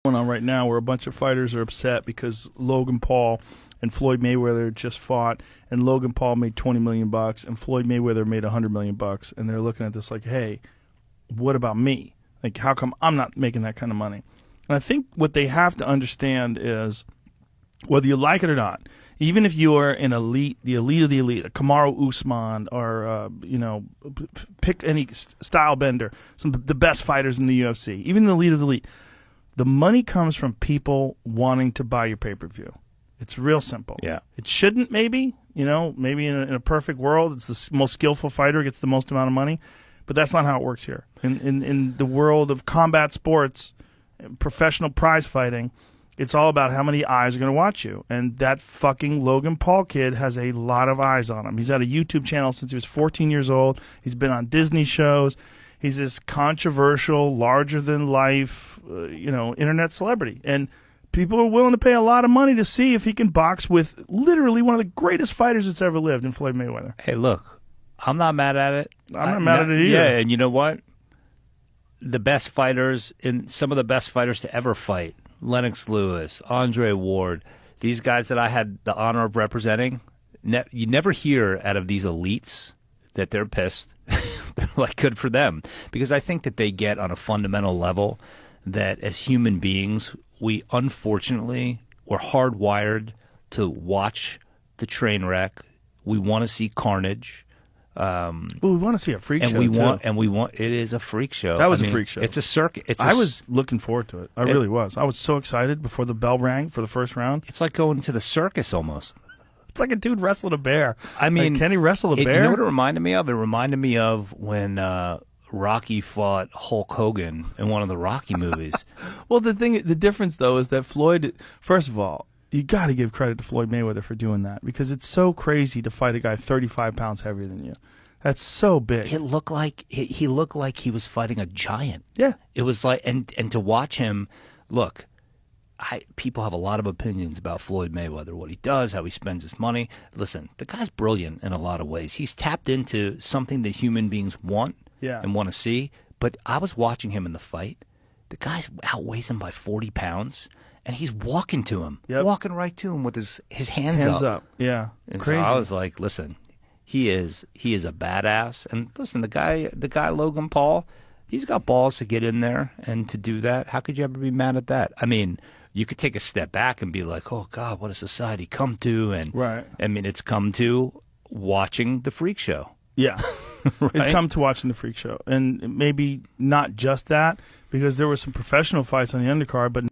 going on right now where a bunch of fighters are upset because Logan Paul and Floyd Mayweather just fought, and Logan Paul made $20 million and Floyd Mayweather made $100 million, and they're looking at this like, hey, what about me? Like, how come I'm not making that kind of money? And I think what they have to understand is, whether you like it or not, even if you are an elite, the elite of the elite, a Kamaru Usman, or pick any style bender, some of the best fighters in the UFC, even the elite of the elite, the money comes from people wanting to buy your pay-per-view. It's real simple. Yeah. It shouldn't, maybe in a perfect world, it's the most skillful fighter gets the most amount of money, but that's not how it works here. In the world of combat sports, professional prize fighting, it's all about how many eyes are going to watch you. And that fucking Logan Paul kid has a lot of eyes on him. He's had a YouTube channel since he was 14 years old. He's been on Disney shows. He's this controversial, larger-than-life, internet celebrity. And people are willing to pay a lot of money to see if he can box with literally one of the greatest fighters that's ever lived in Floyd Mayweather. Hey, look, I'm not mad at it. I'm not mad at it either. Yeah, and you know what? The best fighters, some of the best fighters to ever fight, Lennox Lewis, Andre Ward, these guys that I had the honor of representing, you never hear out of these elites that they're pissed. They're like, good for them. Because I think that they get on a fundamental level that as human beings, we unfortunately were hardwired to watch the train wreck. We want to see carnage. Well, we want to see a freak show, it is a freak show. That was a freak show. It's a circuit. I was looking forward to it. I really was. I was so excited before the bell rang for the first round. It's like going to the circus almost. It's like a dude wrestled a bear. I mean, can he wrestle a bear? You know what it reminded me of? It reminded me of when Rocky fought Hulk Hogan in one of the Rocky movies. Well, the difference though is that Floyd, first of all, you got to give credit to Floyd Mayweather for doing that, because it's so crazy to fight a guy 35 pounds heavier than you. That's so big. It looked like he looked like he was fighting a giant. Yeah, it was like, and to watch him, look. People have a lot of opinions about Floyd Mayweather, what he does, how he spends his money. Listen, the guy's brilliant in a lot of ways. He's tapped into something that human beings want and want to see. But I was watching him in the fight. The guy outweighs him by 40 pounds, and he's walking to him, walking right to him with his hands up. Yeah, and crazy. So I was like, listen, he is a badass. And listen, the guy Logan Paul, he's got balls to get in there and to do that. How could you ever be mad at that? I mean, you could take a step back and be like, oh, God, what has society come to? And right. I mean, it's come to watching the freak show. Yeah. Right? It's come to watching the freak show. And maybe not just that, because there were some professional fights on the undercard, but